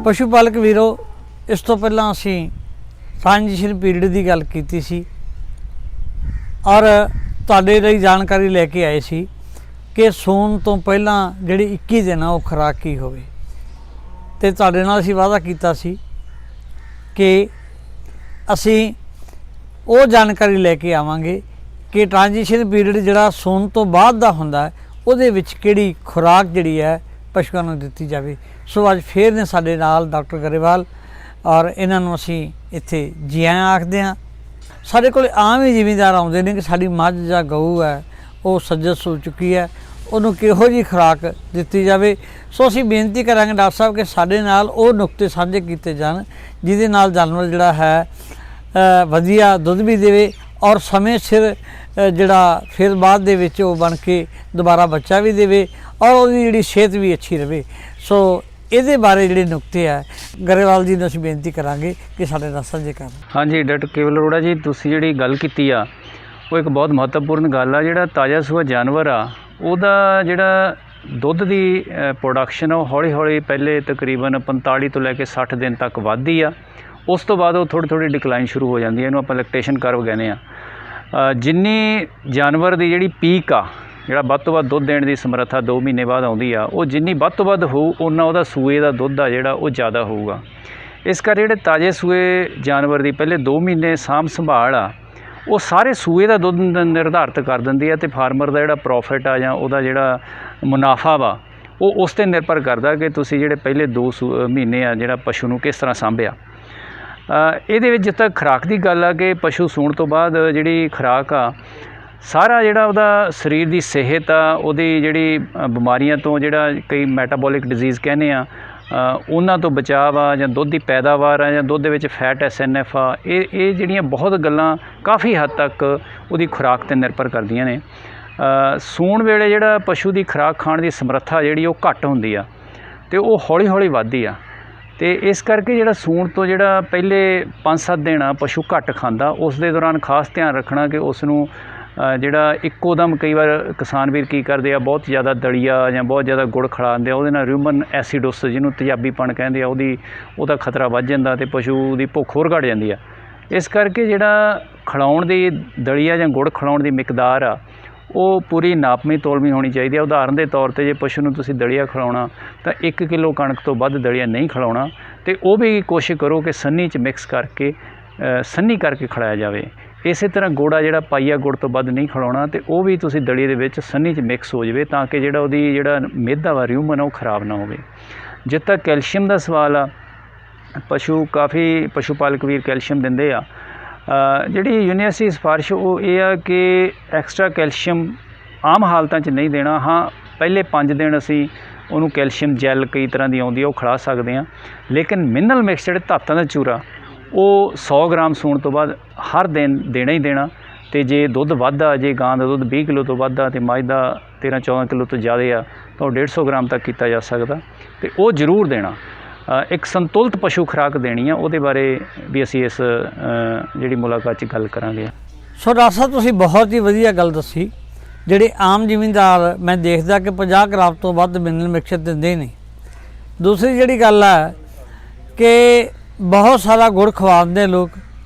पशु पालक वीरो, इस तो पहला असी ट्रांजिशन पीरियड की गल की सी और तुहाडे लई जानकारी लैके आए सी कि सून तो पहला जिहड़ी 21 दिन आ वो खुराक की होवे ते तुहाडे नाल असी वादा कीता सी कि असी वो जानकारी लैके आवांगे कि ट्रांजिशन पीरियड जिहड़ा सून तो बाद दा हुंदा है उहदे विच किहड़ी खुराक जिहड़ी है पशुओं नूं दित्ती जावे। सो अज फिर ने साडे नाल डॉक्टर गरेवाल और इन्हां नूं असीं इत्थे जी आਇਆਂ आखदे हां। साडे कोल आम ही जिमीदार आउंदे ने कि साडी मੱਝ ਜਾਂ गऊ है वो सज्जस हो चुकी है, ਉਹਨੂੰ ਕਿਹੋ ਜਿਹੀ खुराक ਦਿੱਤੀ ਜਾਵੇ। सो ਅਸੀਂ ਬੇਨਤੀ ਕਰਾਂਗੇ डॉक्टर साहब कि साडे नाल ਉਹ ਨੁਕਤੇ ਸਾਂਝੇ ਕੀਤੇ ਜਾਣ ਜਿਹਦੇ ਨਾਲ ਜਾਨਵਰ ਜਿਹੜਾ ਹੈ ਵਧੀਆ ਦੁੱਧ भी देवे और समय सिर ਜਿਹੜਾ फिर बाद ਦੇ ਵਿੱਚ ਉਹ ਬਣ ਕੇ ਦੁਬਾਰਾ ਬੱਚਾ भी देवे और ਉਹਦੀ ਜਿਹੜੀ ਸਿਹਤ भी अच्छी रहे। सो ਇਹਦੇ ਬਾਰੇ ਜਿਹੜੇ ਨੁਕਤੇ ਆ ਗਰੇਵਾਲ ਜੀ ਨੂੰ ਅਸੀਂ ਬੇਨਤੀ ਕਰਾਂਗੇ ਕਿ ਸਾਡੇ ਨਾਲ ਸਾਂਝੇ ਕਰਨ। ਹਾਂਜੀ ਡਾਕਟਰ ਕੇਵਲ ਅਰੋੜਾ ਜੀ, ਤੁਸੀਂ ਜਿਹੜੀ ਗੱਲ ਕੀਤੀ ਆ ਉਹ ਇੱਕ ਬਹੁਤ ਮਹੱਤਵਪੂਰਨ ਗੱਲ ਆ। ਜਿਹੜਾ ਤਾਜ਼ਾ ਸੂਆ ਜਾਨਵਰ ਆ ਉਹਦਾ ਜਿਹੜਾ ਦੁੱਧ ਦੀ ਪ੍ਰੋਡਕਸ਼ਨ ਉਹ ਹੌਲੀ ਹੌਲੀ ਪਹਿਲੇ ਤਕਰੀਬਨ 45 ਤੋਂ ਲੈ ਕੇ 60 ਦਿਨ ਤੱਕ ਵੱਧਦੀ ਆ। ਉਸ ਤੋਂ ਬਾਅਦ ਉਹ ਥੋੜ੍ਹੀ ਥੋੜ੍ਹੀ ਡਿਕਲਾਈਨ ਸ਼ੁਰੂ ਹੋ ਜਾਂਦੀ ਹੈ, ਇਹਨੂੰ ਆਪਾਂ ਲੈਕਟੇਸ਼ਨ ਕਰਵ ਕਹਿੰਦੇ ਆ। ਜਿੰਨੀ ਜਾਨਵਰ ਦੀ ਜਿਹੜੀ ਪੀਕ ਆ, ਜਿਹੜਾ ਵੱਧ ਤੋਂ ਵੱਧ ਦੁੱਧ ਦੇਣ ਦੀ ਸਮਰੱਥਾ 2 ਮਹੀਨੇ ਬਾਅਦ ਆਉਂਦੀ ਆ, ਉਹ ਜਿੰਨੀ ਵੱਧ ਤੋਂ ਵੱਧ ਹੋਊ ਉਨਾ ਉਹਦਾ ਸੂਏ ਦਾ ਦੁੱਧ ਆ ਜਿਹੜਾ ਉਹ ਜ਼ਿਆਦਾ ਹੋਊਗਾ। ਇਸ ਕਰਕੇ ਜਿਹੜੇ ਤਾਜ਼ੇ ਸੂਏ ਜਾਨਵਰ ਦੀ ਪਹਿਲੇ 2 ਮਹੀਨੇ ਸਾਂਭ ਸੰਭਾਲ ਆ ਉਹ ਸਾਰੇ ਸੂਏ ਦਾ ਦੁੱਧ ਨਿਰਧਾਰਿਤ ਕਰ ਦਿੰਦੀ ਆ, ਅਤੇ ਫਾਰਮਰ ਦਾ ਜਿਹੜਾ ਪ੍ਰੋਫਿਟ ਆ ਜਾਂ ਉਹਦਾ ਜਿਹੜਾ ਮੁਨਾਫਾ ਵਾ ਉਹ ਉਸ 'ਤੇ ਨਿਰਭਰ ਕਰਦਾ ਕਿ ਤੁਸੀਂ ਜਿਹੜੇ ਪਹਿਲੇ 2 ਮਹੀਨੇ ਆ ਜਿਹੜਾ ਪਸ਼ੂ ਨੂੰ ਕਿਸ ਤਰ੍ਹਾਂ ਸਾਂਭਿਆ। ਇਹਦੇ ਵਿੱਚ ਜਿੱਥੇ ਤੱਕ ਖੁਰਾਕ ਦੀ ਗੱਲ ਆ ਕਿ ਪਸ਼ੂ ਸੂਣ ਤੋਂ ਬਾਅਦ ਜਿਹੜੀ ਖੁਰਾਕ ਆ ਸਾਰਾ ਜਿਹੜਾ ਉਹਦਾ ਸਰੀਰ ਦੀ ਸਿਹਤ ਆ, ਉਹਦੀ ਜਿਹੜੀ ਬਿਮਾਰੀਆਂ ਤੋਂ ਜਿਹੜਾ ਕਈ ਮੈਟਾਬੋਲਿਕ ਡਿਜ਼ੀਜ਼ ਕਹਿੰਦੇ ਆ ਉਹਨਾਂ ਤੋਂ ਬਚਾਅ ਆ, ਜਾਂ ਦੁੱਧ ਦੀ ਪੈਦਾਵਾਰ ਆ, ਜਾਂ ਦੁੱਧ ਦੇ ਵਿੱਚ ਫੈਟ SNF ਆ, ਇਹ ਜਿਹੜੀਆਂ ਬਹੁਤ ਗੱਲਾਂ ਕਾਫੀ ਹੱਦ ਤੱਕ ਉਹਦੀ ਖੁਰਾਕ 'ਤੇ ਨਿਰਭਰ ਕਰਦੀਆਂ ਨੇ। ਸੂਣ ਵੇਲੇ ਜਿਹੜਾ ਪਸ਼ੂ ਦੀ ਖੁਰਾਕ ਖਾਣ ਦੀ ਸਮਰੱਥਾ ਜਿਹੜੀ ਉਹ ਘੱਟ ਹੁੰਦੀ ਆ ਅਤੇ ਉਹ ਹੌਲੀ ਹੌਲੀ ਵੱਧਦੀ ਆ, ਅਤੇ ਇਸ ਕਰਕੇ ਜਿਹੜਾ ਸੂਣ ਤੋਂ ਜਿਹੜਾ ਪਹਿਲੇ 5-7 ਦਿਨ ਆ ਪਸ਼ੂ ਘੱਟ ਖਾਂਦਾ, ਉਸ ਦੇ ਦੌਰਾਨ ਖਾਸ ਧਿਆਨ ਰੱਖਣਾ ਕਿ ਉਸ ਨੂੰ ਜਿਹੜਾ ਇੱਕੋ ਦਮ ਕਈ ਵਾਰ ਕਿਸਾਨ ਵੀਰ ਕੀ ਕਰਦੇ ਆ, ਬਹੁਤ ਜ਼ਿਆਦਾ ਦਲੀਆ ਜਾਂ ਬਹੁਤ ਜ਼ਿਆਦਾ ਗੁੜ ਖਿਲਾ ਦਿੰਦੇ ਆ, ਉਹਦੇ ਨਾਲ ਰਿਊਮਨ ਐਸੀਡੋਸਿਸ ਜਿਹਨੂੰ ਤੇਜ਼ਾਬੀਪਣ ਕਹਿੰਦੇ ਆ ਉਹਦਾ ਖਤਰਾ ਵੱਧ ਜਾਂਦਾ ਅਤੇ ਪਸ਼ੂ ਦੀ ਭੁੱਖ ਹੋਰ ਘੱਟ ਜਾਂਦੀ ਆ। ਇਸ ਕਰਕੇ ਜਿਹੜਾ ਖਿਲਾਉਣ ਦੀ ਦਲੀਆ ਜਾਂ ਗੁੜ ਖਿਲਾਉਣ ਦੀ ਮਿਕਦਾਰ ਆ ਉਹ ਪੂਰੀ ਨਾਪਵੀਂ ਤੋਲਵੀਂ ਹੋਣੀ ਚਾਹੀਦੀ ਆ। ਉਦਾਹਰਨ ਦੇ ਤੌਰ 'ਤੇ ਜੇ ਪਸ਼ੂ ਨੂੰ ਤੁਸੀਂ ਦਲੀਆ ਖਿਲਾਉਣਾ ਤਾਂ 1 ਕਿਲੋ ਕਣਕ ਤੋਂ ਵੱਧ ਦਲੀਆ ਨਹੀਂ ਖਿਲਾਉਣਾ, ਅਤੇ ਉਹ ਵੀ ਕੋਸ਼ਿਸ਼ ਕਰੋ ਕਿ ਸੰਨੀ 'ਚ ਮਿਕਸ ਕਰਕੇ ਸੰਨੀ ਕਰਕੇ ਖਿਲਾਇਆ ਜਾਵੇ। ਇਸੇ ਤਰ੍ਹਾਂ ਗੁੜ ਆ ਜਿਹੜਾ ਪਾਈਆ ਗੁੜ ਤੋਂ ਵੱਧ ਨਹੀਂ ਖਿਲਾਉਣਾ, ਅਤੇ ਉਹ ਵੀ ਤੁਸੀਂ ਦਲੀਏ ਦੇ ਵਿੱਚ ਸੰਨੀ 'ਚ ਮਿਕਸ ਹੋ ਜਾਵੇ ਤਾਂ ਕਿ ਜਿਹੜਾ ਉਹਦੀ ਜਿਹੜਾ ਮਿਹਦਾ ਵਾ ਰਿਊਮਨ ਉਹ ਖਰਾਬ ਨਾ ਹੋਵੇ। ਜਿੱਥੇ ਤੱਕ ਕੈਲਸ਼ੀਅਮ ਦਾ ਸਵਾਲ ਆ, ਕਾਫੀ ਪਸ਼ੂ ਪਾਲਕ ਵੀਰ ਕੈਲਸ਼ੀਅਮ ਦਿੰਦੇ ਆ। ਜਿਹੜੀ ਯੂਨੀਵਰਸਿਟੀ ਸਿਫਾਰਿਸ਼ ਉਹ ਇਹ ਆ ਕਿ ਐਕਸਟਰਾ ਕੈਲਸ਼ੀਅਮ ਆਮ ਹਾਲਤਾਂ 'ਚ ਨਹੀਂ ਦੇਣਾ। ਹਾਂ, ਪਹਿਲੇ 5 ਦਿਨ ਅਸੀਂ ਉਹਨੂੰ ਕੈਲਸ਼ੀਅਮ ਜੈਲ ਕਈ ਤਰ੍ਹਾਂ ਦੀ ਆਉਂਦੀ ਆ ਉਹ ਖਿਲਾ ਸਕਦੇ ਹਾਂ, ਲੇਕਿਨ ਮਿਨਰਲ ਮਿਕਸ ਜਿਹੜੇ ਧਾਤਾਂ ਦਾ ਚੂਰਾ ਉਹ 100 ਗ੍ਰਾਮ ਸੂਣ ਤੋਂ ਬਾਅਦ ਹਰ ਦਿਨ ਦੇਣਾ ਹੀ ਦੇਣਾ। ਅਤੇ ਜੇ ਦੁੱਧ ਵੱਧਦਾ, ਜੇ ਗਾਂ ਦਾ ਦੁੱਧ 20 ਕਿਲੋ ਤੋਂ ਵੱਧਦਾ ਅਤੇ ਮੱਝ ਦਾ 13-14 ਕਿਲੋ ਤੋਂ ਜ਼ਿਆਦਾ ਆ ਤਾਂ ਉਹ 150 ਗ੍ਰਾਮ ਤੱਕ ਕੀਤਾ ਜਾ ਸਕਦਾ, ਅਤੇ ਉਹ ਜ਼ਰੂਰ ਦੇਣਾ। ਇੱਕ ਸੰਤੁਲਿਤ ਪਸ਼ੂ ਖੁਰਾਕ ਦੇਣੀ ਆ, ਉਹਦੇ ਬਾਰੇ ਵੀ ਅਸੀਂ ਇਸ ਜਿਹੜੀ ਮੁਲਾਕਾਤ 'ਚ ਗੱਲ ਕਰਾਂਗੇ। ਸੋ ਡਾਕਟਰ ਸਾਹਿਬ ਤੁਸੀਂ ਬਹੁਤ ਹੀ ਵਧੀਆ ਗੱਲ ਦੱਸੀ। ਜਿਹੜੇ ਆਮ ਜ਼ਿਮੀਂਦਾਰ ਮੈਂ ਦੇਖਦਾ ਕਿ 50 ਗ੍ਰਾਮ ਤੋਂ ਵੱਧ ਮਿਨਰਲ ਮਿਕਸਚਰ ਦਿੰਦੇ ਨਹੀਂ। ਦੂਸਰੀ ਜਿਹੜੀ ਗੱਲ ਹੈ ਕਿ ਬਹੁਤ ਸਾਰਾ ਗੁੜ ਖਵਾਉਂਦੇ ਲੋਕ,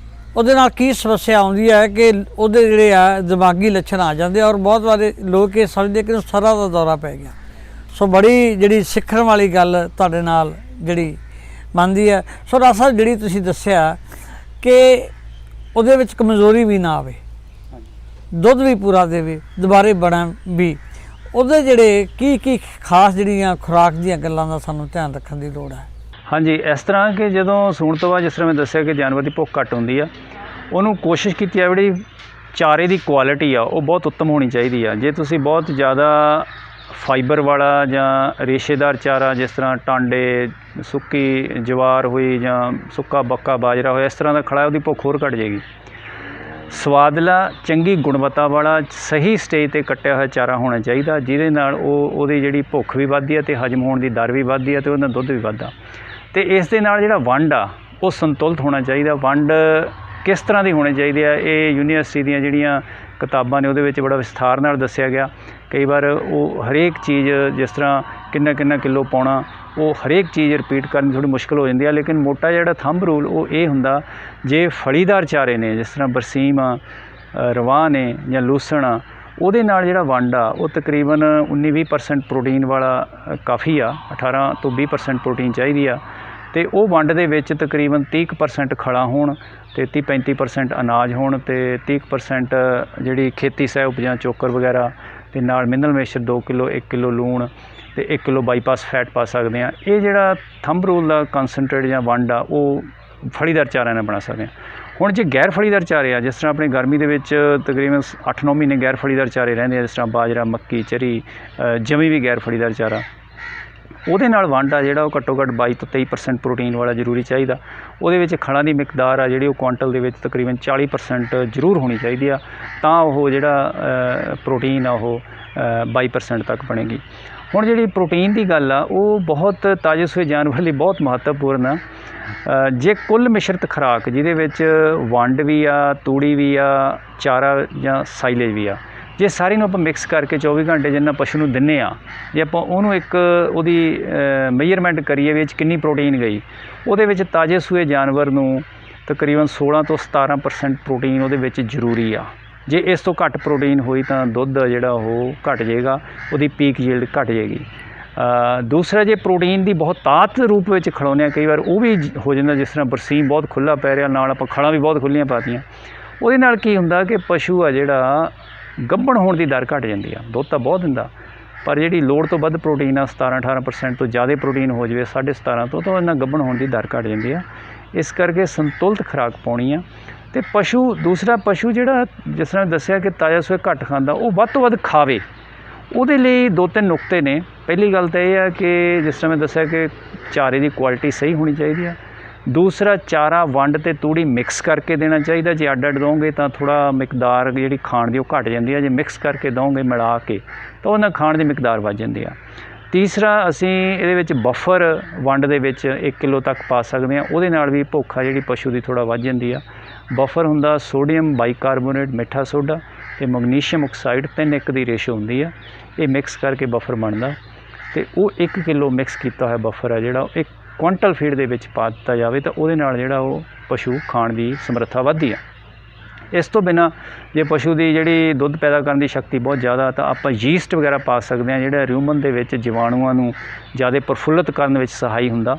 ਉਹਦੇ ਨਾਲ ਕੀ ਸਮੱਸਿਆ ਆਉਂਦੀ ਹੈ ਕਿ ਉਹਦੇ ਜਿਹੜੇ ਆ ਦਿਮਾਗੀ ਲੱਛਣ ਆ ਜਾਂਦੇ ਔਰ ਬਹੁਤ ਸਾਰੇ ਲੋਕ ਇਹ ਸਮਝਦੇ ਕਿ ਸਰਾਂ ਦਾ ਦੌਰਾ ਪੈ ਗਿਆ। ਸੋ ਬੜੀ ਜਿਹੜੀ ਸਿੱਖਣ ਵਾਲੀ ਗੱਲ ਤੁਹਾਡੇ ਨਾਲ ਜਿਹੜੀ ਬਣਦੀ ਹੈ। ਸੋ ਡਾਕਟਰ ਸਾਹਿਬ ਜਿਹੜੀ ਤੁਸੀਂ ਦੱਸਿਆ ਕਿ ਉਹਦੇ ਵਿੱਚ ਕਮਜ਼ੋਰੀ ਵੀ ਨਾ ਆਵੇ, ਦੁੱਧ ਵੀ ਪੂਰਾ ਦੇਵੇ, ਦੁਬਾਰੇ ਬਣਨ ਵੀ, ਉਹਦੇ ਜਿਹੜੇ ਕੀ ਖਾਸ ਜਿਹੜੀਆਂ ਖੁਰਾਕ ਦੀਆਂ ਗੱਲਾਂ ਦਾ ਸਾਨੂੰ ਧਿਆਨ ਰੱਖਣ ਦੀ ਲੋੜ ਹੈ। ਹਾਂਜੀ, ਇਸ ਤਰ੍ਹਾਂ ਕਿ ਜਦੋਂ ਸੂਣ ਤੋਂ ਬਾਅਦ ਜਿਸ ਤਰ੍ਹਾਂ ਮੈਂ ਦੱਸਿਆ ਕਿ ਜਾਨਵਰ ਦੀ ਭੁੱਖ ਘੱਟ ਹੁੰਦੀ ਆ, ਉਹਨੂੰ ਕੋਸ਼ਿਸ਼ ਕੀਤੀ ਜਾਵੇ ਜਿਹੜੀ ਚਾਰੇ ਦੀ ਕੁਆਲਿਟੀ ਆ ਉਹ ਬਹੁਤ ਉੱਤਮ ਹੋਣੀ ਚਾਹੀਦੀ ਆ। ਜੇ ਤੁਸੀਂ ਬਹੁਤ ਜ਼ਿਆਦਾ ਫਾਈਬਰ ਵਾਲਾ ਜਾਂ ਰੇਸ਼ੇਦਾਰ ਚਾਰਾ, ਜਿਸ ਤਰ੍ਹਾਂ ਟਾਂਡੇ, ਸੁੱਕੀ ਜਵਾਰ ਹੋਈ ਜਾਂ ਸੁੱਕਾ ਬੱਕਾ ਬਾਜਰਾ ਹੋਇਆ, ਇਸ ਤਰ੍ਹਾਂ ਦਾ ਖੜਾ, ਉਹਦੀ ਭੁੱਖ ਹੋਰ ਘੱਟ ਜਾਏਗੀ। ਸਵਾਦਲਾ, ਚੰਗੀ ਗੁਣਵੱਤਾ ਵਾਲਾ, ਸਹੀ ਸਟੇਜ 'ਤੇ ਕੱਟਿਆ ਹੋਇਆ ਚਾਰਾ ਹੋਣਾ ਚਾਹੀਦਾ, ਜਿਹਦੇ ਨਾਲ ਉਹਦੀ ਜਿਹੜੀ ਭੁੱਖ ਵੀ ਵੱਧਦੀ ਹੈ ਅਤੇ ਹਜਮ ਹੋਣ ਦੀ ਦਰ ਵੀ ਵੱਧਦੀ ਹੈ ਅਤੇ ਉਹਦਾ ਦੁੱਧ ਵੀ ਵੱਧਦਾ। ਅਤੇ ਇਸ ਦੇ ਨਾਲ ਜਿਹੜਾ ਵੰਡ ਆ ਉਹ ਸੰਤੁਲਿਤ ਹੋਣਾ ਚਾਹੀਦਾ। ਵੰਡ किस तरह की होनी चाहिए है, ये यूनीवर्सिटी ਦੀਆਂ ਜਿਹੜੀਆਂ किताबां ने ਉਹਦੇ ਵਿੱਚ ਬੜਾ ਵਿਸਥਾਰ ਨਾਲ ਦੱਸਿਆ ਗਿਆ। कई बार वो हरेक चीज़ जिस तरह किन्ना किन्ना किलो पाउणा वो हरेक चीज़ रिपीट करनी थोड़ी मुश्किल हो जाती है। लेकिन मोटा जिहड़ा थंब रूल वो ये हुंदा, जे फलीदार चारे ने जिस तरह बरसीम आ, रवाह ने या लूसण आ, ਉਹਦੇ ਨਾਲ ਜਿਹੜਾ ਵੰਡ ਆ ਉਹ ਤਕਰੀਬਨ 19-20% ਪ੍ਰੋਟੀਨ ਵਾਲਾ ਕਾਫੀ ਆ। 18 ਤੋਂ 20% ਪ੍ਰੋਟੀਨ ਚਾਹੀਦੀ ਆ। ਅਤੇ ਉਹ ਵੰਡ ਦੇ ਵਿੱਚ ਤਕਰੀਬਨ 30% ਖਲਾਂ ਹੋਣ ਅਤੇ 30-35% ਅਨਾਜ ਹੋਣ ਅਤੇ 30% ਜਿਹੜੀ ਖੇਤੀ ਸਹਿ ਉਪਜਾਂ ਚੋਕਰ ਵਗੈਰਾ ਅਤੇ ਨਾਲ ਮਿਨਰਲ ਮਿਕਸਚਰ 2 ਕਿਲੋ 1 ਕਿਲੋ ਲੂਣ ਅਤੇ 1 ਕਿਲੋ ਬਾਈਪਾਸ ਫੈਟ ਪਾ ਸਕਦੇ ਹਾਂ। ਇਹ ਜਿਹੜਾ ਥੰਬ ਰੂਲ ਦਾ ਕੰਸਨਟਰੇਟ ਜਾਂ ਵੰਡ ਆ ਉਹ ਫਲੀਦਾਰ ਚਾਰਿਆਂ ਨਾਲ ਬਣਾ ਸਕਦੇ ਹਾਂ। ਹੁਣ ਜੇ ਗੈਰ ਫਲੀਦਾਰ ਚਾਰੇ ਆ, ਜਿਸ ਤਰ੍ਹਾਂ ਆਪਣੀ ਗਰਮੀ ਦੇ ਵਿੱਚ ਤਕਰੀਬਨ 8-9 ਮਹੀਨੇ ਗੈਰ ਫਲੀਦਾਰ ਚਾਰੇ ਰਹਿੰਦੇ ਆ, ਜਿਸ ਤਰ੍ਹਾਂ ਬਾਜਰਾ, ਮੱਕੀ, ਚਰੀ, ਜਮੀ ਵੀ ਗੈਰ ਫਲੀਦਾਰ ਚਾਰਾ, ਉਹਦੇ ਨਾਲ ਵੰਡ ਆ ਜਿਹੜਾ ਉਹ ਘੱਟੋ ਘੱਟ 22 ਤੋਂ 23% ਪ੍ਰੋਟੀਨ ਵਾਲਾ ਜ਼ਰੂਰੀ ਚਾਹੀਦਾ। ਉਹਦੇ ਵਿੱਚ ਖਲਾਂ ਦੀ ਮਿਕਦਾਰ ਆ ਜਿਹੜੀ ਉਹ ਕੁਆਂਟਲ ਦੇ ਵਿੱਚ ਤਕਰੀਬਨ 40% ਜ਼ਰੂਰ ਹੋਣੀ ਚਾਹੀਦੀ ਆ, ਤਾਂ ਉਹ ਜਿਹੜਾ ਪ੍ਰੋਟੀਨ ਆ ਉਹ 22% ਤੱਕ ਬਣੇਗੀ। ਹੁਣ ਜਿਹੜੀ ਪ੍ਰੋਟੀਨ ਦੀ ਗੱਲ ਆ ਉਹ ਬਹੁਤ ਤਾਜ਼ੇ ਸੂਏ ਜਾਨਵਰ ਲਈ ਬਹੁਤ ਮਹੱਤਵਪੂਰਨ ਆ। ਜੇ ਕੁੱਲ ਮਿਸ਼ਰਤ ਖੁਰਾਕ ਜਿਹਦੇ ਵਿੱਚ ਵੰਡ ਵੀ ਆ, ਤੂੜੀ ਵੀ ਆ, ਚਾਰਾ ਜਾਂ ਸਾਈਲੇਜ ਵੀ ਆ, ਜੇ ਸਾਰੀ ਨੂੰ ਆਪਾਂ ਮਿਕਸ ਕਰਕੇ 24 ਘੰਟੇ ਜਿੰਨਾ ਪਸ਼ੂ ਨੂੰ ਦਿੰਦੇ ਆ, ਜੇ ਆਪਾਂ ਉਹਨੂੰ ਇੱਕ ਉਹਦੀ ਮੇਜਰਮੈਂਟ ਕਰੀਏ ਵਿੱਚ ਕਿੰਨੀ ਪ੍ਰੋਟੀਨ ਗਈ, ਉਹਦੇ ਵਿੱਚ ਤਾਜ਼ੇ ਸੂਏ ਜਾਨਵਰ ਨੂੰ ਤਕਰੀਬਨ 16 ਤੋਂ 17% ਪ੍ਰੋਟੀਨ ਉਹਦੇ ਵਿੱਚ ਜ਼ਰੂਰੀ ਆ। ਜੇ ਇਸ ਤੋਂ ਘੱਟ ਪ੍ਰੋਟੀਨ ਹੋਈ ਤਾਂ ਦੁੱਧ ਜਿਹੜਾ ਉਹ ਘਟ ਜਾਏਗਾ, ਉਹਦੀ ਪੀਕ ਯੀਲਡ ਘਟ ਜਾਏਗੀ। ਦੂਸਰਾ, ਜੇ ਪ੍ਰੋਟੀਨ ਦੀ ਬਹੁਤਾਤ ਰੂਪ ਵਿੱਚ ਖਿਲਾਉਂਦੇ ਹਾਂ, ਕਈ ਵਾਰ ਉਹ ਵੀ ਹੋ ਜਾਂਦਾ, ਜਿਸ ਤਰ੍ਹਾਂ ਬਰਸੀਮ ਬਹੁਤ ਖੁੱਲ੍ਹਾ ਪੈ ਰਿਹਾ, ਨਾਲ ਆਪਾਂ ਖਲਾਂ ਵੀ ਬਹੁਤ ਖੁੱਲ੍ਹੀਆਂ ਪਾਤੀਆਂ, ਉਹਦੇ ਨਾਲ ਕੀ ਹੁੰਦਾ ਕਿ ਪਸ਼ੂ ਆ ਜਿਹੜਾ ਗੱਭਣ ਹੋਣ ਦੀ ਦਰ ਘਟ ਜਾਂਦੀ ਆ। ਦੁੱਧ ਤਾਂ ਬਹੁਤ ਦਿੰਦਾ, ਪਰ ਜਿਹੜੀ ਲੋੜ ਤੋਂ ਵੱਧ ਪ੍ਰੋਟੀਨ ਆ 17-18% ਤੋਂ ਜ਼ਿਆਦਾ ਪ੍ਰੋਟੀਨ ਹੋ ਜਾਵੇ 17.5 ਤੋਂ, ਤਾਂ ਇਹਨਾਂ ਗੱਭਣ ਹੋਣ ਦੀ ਦਰ ਘਟ ਜਾਂਦੀ ਆ। ਇਸ ਕਰਕੇ ਸੰਤੁਲਿਤ ਖੁਰਾਕ ਪਾਉਣੀ ਆ। ਅਤੇ ਪਸ਼ੂ, ਦੂਸਰਾ ਪਸ਼ੂ ਜਿਹੜਾ ਜਿਸ ਤਰ੍ਹਾਂ ਦੱਸਿਆ ਕਿ ਤਾਜ਼ਾ ਸੂਏ ਘੱਟ ਖਾਂਦਾ, ਉਹ ਵੱਧ ਤੋਂ ਵੱਧ ਖਾਵੇ। ਉਹਦੇ ਲਈ 2-3 ਨੁਕਤੇ ਨੇ। ਪਹਿਲੀ ਗੱਲ ਤਾਂ ਇਹ ਆ ਕਿ ਜਿਸ ਤਰ੍ਹਾਂ ਮੈਂ ਦੱਸਿਆ ਕਿ ਚਾਰੇ ਦੀ ਕੁਆਲਿਟੀ ਸਹੀ ਹੋਣੀ ਚਾਹੀਦੀ ਆ। ਦੂਸਰਾ, ਚਾਰਾ ਵੰਡ ਅਤੇ ਤੂੜੀ ਮਿਕਸ ਕਰਕੇ ਦੇਣਾ ਚਾਹੀਦਾ। ਜੇ ਅੱਡ ਅੱਡ ਦੋਗੇ ਤਾਂ ਥੋੜ੍ਹਾ ਮਿਕਦਾਰ ਜਿਹੜੀ ਖਾਣ ਦੀ ਉਹ ਘੱਟ ਜਾਂਦੀ ਆ। ਜੇ ਮਿਕਸ ਕਰਕੇ ਦੋਗੇ ਮਿਲਾ ਕੇ ਤਾਂ ਉਹਨਾਂ ਖਾਣ ਦੀ ਮਿਕਦਾਰ ਵੱਧ ਜਾਂਦੀ ਆ। ਤੀਸਰਾ, ਅਸੀਂ ਇਹਦੇ ਵਿੱਚ ਬਫਰ ਵੰਡ ਦੇ ਵਿੱਚ 1 ਕਿਲੋ ਤੱਕ ਪਾ ਸਕਦੇ ਹਾਂ। ਉਹਦੇ ਨਾਲ ਵੀ ਭੁੱਖ ਆ ਜਿਹੜੀ ਪਸ਼ੂ ਦੀ ਥੋੜ੍ਹਾ ਵੱਧ ਜਾਂਦੀ ਆ। ਬਫਰ ਹੁੰਦਾ ਸੋਡੀਅਮ ਬਾਈਕਾਰਬੋਨੇਟ ਮਿੱਠਾ ਸੋਡਾ ਅਤੇ ਮੈਗਨੀਸ਼ੀਅਮ ਆਕਸਾਈਡ 3:1 ਦੀ ਰੇਸ਼ੋ ਹੁੰਦੀ ਆ। ਇਹ ਮਿਕਸ ਕਰਕੇ ਬਫਰ ਬਣਦਾ ਅਤੇ ਉਹ 1 ਕਿਲੋ ਮਿਕਸ ਕੀਤਾ ਹੋਇਆ ਬਫਰ ਆ ਜਿਹੜਾ ਉਹ 1 ਕੁਆਂਟਲ ਫੀਡ ਦੇ ਵਿੱਚ ਪਾ ਦਿੱਤਾ ਜਾਵੇ ਤਾਂ ਉਹਦੇ ਨਾਲ ਜਿਹੜਾ ਉਹ ਪਸ਼ੂ ਖਾਣ ਦੀ ਸਮਰੱਥਾ ਵੱਧਦੀ ਆ। ਇਸ ਤੋਂ ਬਿਨਾਂ ਜੇ ਪਸ਼ੂ ਦੀ ਜਿਹੜੀ ਦੁੱਧ ਪੈਦਾ ਕਰਨ ਦੀ ਸ਼ਕਤੀ ਬਹੁਤ ਜ਼ਿਆਦਾ ਤਾਂ ਆਪਾਂ ਯੀਸਟ ਵਗੈਰਾ ਪਾ ਸਕਦੇ ਹਾਂ, ਜਿਹੜਾ ਰਿਊਮਨ ਦੇ ਵਿੱਚ ਜੀਵਾਣੂਆਂ ਨੂੰ ਜ਼ਿਆਦਾ ਪ੍ਰਫੁੱਲਤ ਕਰਨ ਵਿੱਚ ਸਹਾਈ ਹੁੰਦਾ।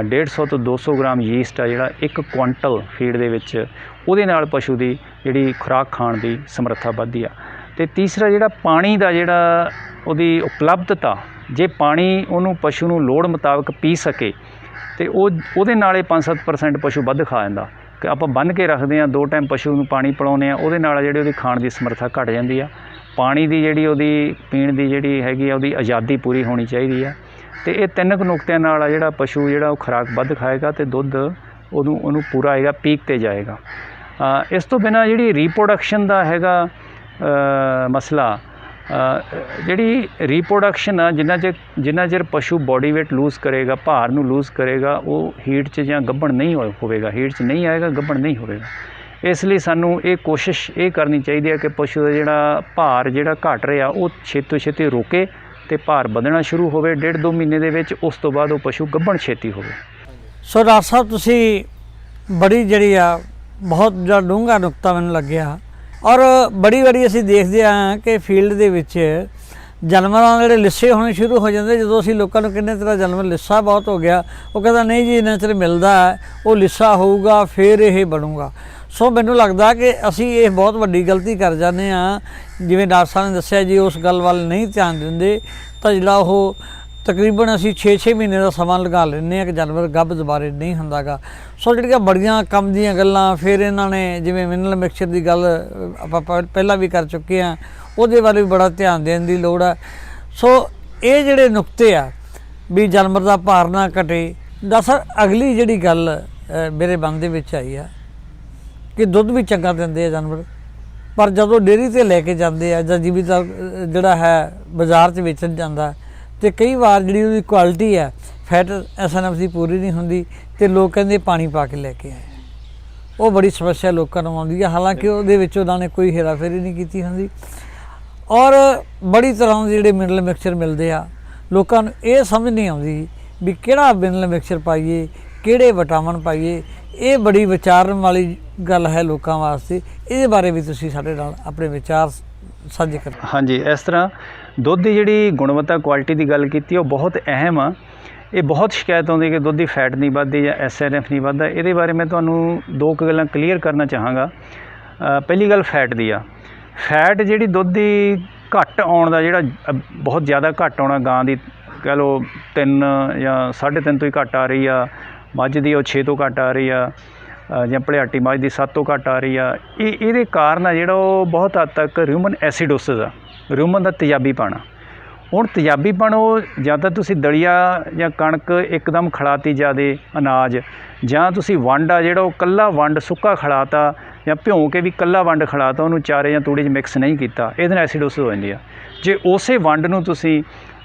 150 ਤੋਂ 200 ਗ੍ਰਾਮ ਯੀਸਟ ਆ ਜਿਹੜਾ 1 ਕੁਆਂਟਲ ਫੀਡ ਦੇ ਵਿੱਚ, ਉਹਦੇ ਨਾਲ ਪਸ਼ੂ ਦੀ ਜਿਹੜੀ ਖੁਰਾਕ ਖਾਣ ਦੀ ਸਮਰੱਥਾ ਵੱਧਦੀ ਆ। ਅਤੇ ਤੀਸਰਾ, ਜਿਹੜਾ ਪਾਣੀ ਦਾ ਜਿਹੜਾ ਉਹਦੀ ਉਪਲਬਧਤਾ, ਜੇ ਪਾਣੀ ਉਹਨੂੰ ਪਸ਼ੂ ਨੂੰ ਲੋੜ ਮੁਤਾਬਕ ਪੀ ਸਕੇ ਅਤੇ ਉਹਦੇ ਨਾਲ 5-7% ਪਸ਼ੂ ਵੱਧ ਖਾ ਜਾਂਦਾ। ਕਿ ਆਪਾਂ ਬੰਨ੍ਹ ਕੇ ਰੱਖਦੇ ਹਾਂ, 2 ਟਾਈਮ ਪਸ਼ੂ ਨੂੰ ਪਾਣੀ ਪਿਲਾਉਂਦੇ ਹਾਂ, ਉਹਦੇ ਨਾਲ ਜਿਹੜੀ ਉਹਦੀ ਖਾਣ ਦੀ ਸਮਰੱਥਾ ਘਟ ਜਾਂਦੀ ਆ। ਪਾਣੀ ਦੀ ਜਿਹੜੀ ਉਹਦੀ ਪੀਣ ਦੀ ਜਿਹੜੀ ਹੈਗੀ ਆ ਉਹਦੀ ਆਜ਼ਾਦੀ ਪੂਰੀ ਹੋਣੀ ਚਾਹੀਦੀ ਆ। ਅਤੇ ਇਹ 3 ਕੁ ਨੁਕਤਿਆਂ ਨਾਲ ਆ ਜਿਹੜਾ ਪਸ਼ੂ ਜਿਹੜਾ ਉਹ ਖੁਰਾਕ ਵੱਧ ਖਾਏਗਾ ਅਤੇ ਦੁੱਧ ਉਹਨੂੰ ਪੂਰਾ ਆਏਗਾ, ਪੀਕ 'ਤੇ ਜਾਏਗਾ। ਇਸ ਤੋਂ ਬਿਨਾਂ ਜਿਹੜੀ ਰੀਪਰੋਡਕਸ਼ਨ ਦਾ ਹੈਗਾ ਮਸਲਾ, ਜਿਹੜੀ ਰੀਪਰੋਡਕਸ਼ਨ ਆ, ਜਿੰਨਾ ਚਿਰ ਪਸ਼ੂ ਬੋਡੀ ਵੇਟ ਲੂਜ਼ ਕਰੇਗਾ, ਭਾਰ ਨੂੰ ਲੂਜ਼ ਕਰੇਗਾ, ਉਹ ਹੀਟ 'ਚ ਜਾਂ ਗੱਭਣ ਨਹੀਂ ਹੋਵੇਗਾ, ਹੀਟ 'ਚ ਨਹੀਂ ਆਏਗਾ, ਗੱਭਣ ਨਹੀਂ ਹੋਵੇਗਾ। ਇਸ ਲਈ ਸਾਨੂੰ ਇਹ ਕੋਸ਼ਿਸ਼ ਇਹ ਕਰਨੀ ਚਾਹੀਦੀ ਹੈ ਕਿ ਪਸ਼ੂ ਦਾ ਜਿਹੜਾ ਭਾਰ ਜਿਹੜਾ ਘਟ ਰਿਹਾ ਉਹ ਛੇਤੀ ਤੋਂ ਛੇਤੀ ਰੁਕੇ ਅਤੇ ਭਾਰ ਵਧਣਾ ਸ਼ੁਰੂ ਹੋਵੇ 1.5-2 ਮਹੀਨੇ ਦੇ ਵਿੱਚ। ਉਸ ਤੋਂ ਬਾਅਦ ਉਹ ਪਸ਼ੂ ਗੱਭਣ ਛੇਤੀ ਹੋਵੇ। ਸੋ ਡਾਕਟਰ ਸਾਹਿਬ, ਤੁਸੀਂ ਬੜੀ ਜਿਹੜੀ ਆ ਬਹੁਤ ਜਿਹੜਾ ਡੂੰਘਾ ਨੁਕਤਾ ਮੈਨੂੰ ਲੱਗਿਆ। ਔਰ ਬੜੀ ਵਾਰੀ ਅਸੀਂ ਦੇਖਦੇ ਹਾਂ ਕਿ ਫੀਲਡ ਦੇ ਵਿੱਚ ਜਾਨਵਰਾਂ ਦੇ ਜਿਹੜੇ ਲਿੱਸੇ ਹੋਣੇ ਸ਼ੁਰੂ ਹੋ ਜਾਂਦੇ। ਜਦੋਂ ਅਸੀਂ ਲੋਕਾਂ ਨੂੰ ਕਹਿੰਦੇ ਤੇਰਾ ਜਾਨਵਰ ਲਿੱਸਾ ਬਹੁਤ ਹੋ ਗਿਆ, ਉਹ ਕਹਿੰਦਾ ਨਹੀਂ ਜੀ, ਇੰਨਾ ਚਿਰ ਮਿਲਦਾ ਹੈ, ਉਹ ਲਿੱਸਾ ਹੋਊਗਾ ਫਿਰ ਇਹ ਬਣੂਗਾ। ਸੋ ਮੈਨੂੰ ਲੱਗਦਾ ਕਿ ਅਸੀਂ ਇਹ ਬਹੁਤ ਵੱਡੀ ਗਲਤੀ ਕਰ ਜਾਂਦੇ ਹਾਂ। ਜਿਵੇਂ ਡਾਕਟਰ ਸਾਹਿਬ ਨੇ ਦੱਸਿਆ ਜੀ, ਉਸ ਗੱਲ ਵੱਲ ਨਹੀਂ ਧਿਆਨ ਦਿੰਦੇ ਤਾਂ ਜਿਹੜਾ ਉਹ ਤਕਰੀਬਨ ਅਸੀਂ 6-6 ਮਹੀਨੇ ਦਾ ਸਮਾਂ ਲਗਾ ਲੈਂਦੇ ਹਾਂ ਕਿ ਜਾਨਵਰ ਗੱਭ ਦੁਬਾਰੇ ਨਹੀਂ ਹੁੰਦਾ ਗਾ। ਸੋ ਜਿਹੜੀਆਂ ਬੜੀਆਂ ਕੰਮ ਦੀਆਂ ਗੱਲਾਂ, ਫਿਰ ਇਹਨਾਂ ਨੇ ਜਿਵੇਂ ਮਿਨਰਲ ਮਿਕਸਚਰ ਦੀ ਗੱਲ ਆਪਾਂ ਪਹਿਲਾਂ ਵੀ ਕਰ ਚੁੱਕੇ ਹਾਂ, ਉਹਦੇ ਵੱਲ ਵੀ ਬੜਾ ਧਿਆਨ ਦੇਣ ਦੀ ਲੋੜ ਹੈ। ਸੋ ਇਹ ਜਿਹੜੇ ਨੁਕਤੇ ਆ ਵੀ ਜਾਨਵਰ ਦਾ ਭਾਰ ਨਾ ਘਟੇ। ਦਰਅਸਲ ਅਗਲੀ ਜਿਹੜੀ ਗੱਲ ਮੇਰੇ ਮਨ ਦੇ ਵਿੱਚ ਆਈ ਆ ਕਿ ਦੁੱਧ ਵੀ ਚੰਗਾ ਦਿੰਦੇ ਆ ਜਾਨਵਰ, ਪਰ ਜਦੋਂ ਡੇਅਰੀ 'ਤੇ ਲੈ ਕੇ ਜਾਂਦੇ ਆ ਜਾਂ ਜ਼ਿਮੀਦਾਰ ਜਿਹੜਾ ਹੈ ਬਾਜ਼ਾਰ 'ਚ ਵੇਚਣ ਜਾਂਦਾ, ਅਤੇ ਕਈ ਵਾਰ ਜਿਹੜੀ ਉਹਦੀ ਕੁਆਲਿਟੀ ਹੈ ਫੈਟ SNF ਦੀ ਪੂਰੀ ਨਹੀਂ ਹੁੰਦੀ ਅਤੇ ਲੋਕ ਕਹਿੰਦੇ ਪਾਣੀ ਪਾ ਕੇ ਲੈ ਕੇ ਆਏ। ਉਹ ਬੜੀ ਸਮੱਸਿਆ ਲੋਕਾਂ ਨੂੰ ਆਉਂਦੀ ਹੈ। ਹਾਲਾਂਕਿ ਉਹਦੇ ਵਿੱਚ ਉਹਨਾਂ ਨੇ ਕੋਈ ਹੇਰਾਫੇਰੀ ਨਹੀਂ ਕੀਤੀ ਹੁੰਦੀ। ਔਰ ਬੜੀ ਤਰ੍ਹਾਂ ਦੇ ਜਿਹੜੇ ਮਿਨਰਲ ਮਿਕਸਚਰ ਮਿਲਦੇ ਆ, ਲੋਕਾਂ ਨੂੰ ਇਹ ਸਮਝ ਨਹੀਂ ਆਉਂਦੀ ਵੀ ਕਿਹੜਾ ਮਿਨਰਲ ਮਿਕਸਚਰ ਪਾਈਏ, ਕਿਹੜੇ ਵਿਟਾਮਿਨ ਪਾਈਏ। ਇਹ ਬੜੀ ਵਿਚਾਰਨ ਵਾਲੀ ਗੱਲ ਹੈ ਲੋਕਾਂ ਵਾਸਤੇ। ਇਹਦੇ ਬਾਰੇ ਵੀ ਤੁਸੀਂ ਸਾਡੇ ਨਾਲ ਆਪਣੇ ਵਿਚਾਰ ਸਾਂਝੇ ਕਰੋ। ਹਾਂਜੀ, ਇਸ ਤਰ੍ਹਾਂ ਦੁੱਧ ਦੀ ਜਿਹੜੀ ਗੁਣਵੱਤਾ ਕੁਆਲਿਟੀ ਦੀ ਗੱਲ ਕੀਤੀ ਉਹ ਬਹੁਤ ਅਹਿਮ ਆ। ਇਹ ਬਹੁਤ ਸ਼ਿਕਾਇਤ ਆਉਂਦੀ ਕਿ ਦੁੱਧ ਦੀ ਫੈਟ ਨਹੀਂ ਵੱਧਦੀ ਜਾਂ SNF ਨਹੀਂ ਵੱਧਦਾ। ਇਹਦੇ ਬਾਰੇ ਮੈਂ ਤੁਹਾਨੂੰ ਦੋ ਕੁ ਗੱਲਾਂ ਕਲੀਅਰ ਕਰਨਾ ਚਾਹਾਂਗਾ। ਪਹਿਲੀ ਗੱਲ ਫੈਟ ਦੀ ਆ। ਫੈਟ ਜਿਹੜੀ ਦੁੱਧ ਦੀ ਘੱਟ ਆਉਣ ਦਾ ਜਿਹੜਾ ਬਹੁਤ ਜ਼ਿਆਦਾ ਘੱਟ ਆਉਣਾ, ਗਾਂ ਦੀ ਕਹਿ ਲਓ 3 ਜਾਂ 3.5 ਤੋਂ ਹੀ ਘੱਟ ਆ ਰਹੀ ਆ, ਮੱਝ ਦੀ ਉਹ 6 ਤੋਂ ਘੱਟ ਆ ਰਹੀ ਆ, ਜਾਂ ਭਲਿਆਟੀ ਮੱਝ ਦੀ 7 ਤੋਂ ਘੱਟ ਆ ਰਹੀ ਆ। ਇਹਦੇ ਕਾਰਨ ਆ ਜਿਹੜਾ ਉਹ ਬਹੁਤ ਹੱਦ ਤੱਕ ਰੂਮਨ ਐਸੀਡੋਸਿਸ ਆ, ਰੂਮਨ ਦਾ ਤੇਜ਼ਾਬੀਪਣ ਆ। ਹੁਣ ਤੇਜ਼ਾਬੀਪਣ ਉਹ ਜਾਂ ਤਾਂ ਤੁਸੀਂ ਦਲੀਆ ਜਾਂ ਕਣਕ ਇੱਕਦਮ ਖਿਲਾਤੀ ਜ਼ਿਆਦਾ ਅਨਾਜ, ਜਾਂ ਤੁਸੀਂ ਵੰਡ ਆ ਜਿਹੜਾ ਉਹ ਕੱਲਾ ਵੰਡ ਸੁੱਕਾ ਖਿਲਾਤਾ, ਜਾਂ ਭਿਉਂ ਕੇ ਵੀ ਕੱਲਾ ਵੰਡ ਖਿਲਾਤਾ, ਉਹਨੂੰ ਚਾਰੇ ਜਾਂ ਤੂੜੀ 'ਚ ਮਿਕਸ ਨਹੀਂ ਕੀਤਾ, ਇਹਦੇ ਨਾਲ ਐਸੀਡੋਸਿਸ ਹੋ ਜਾਂਦੀ ਆ। ਜੇ ਉਸੇ ਵੰਡ ਨੂੰ ਤੁਸੀਂ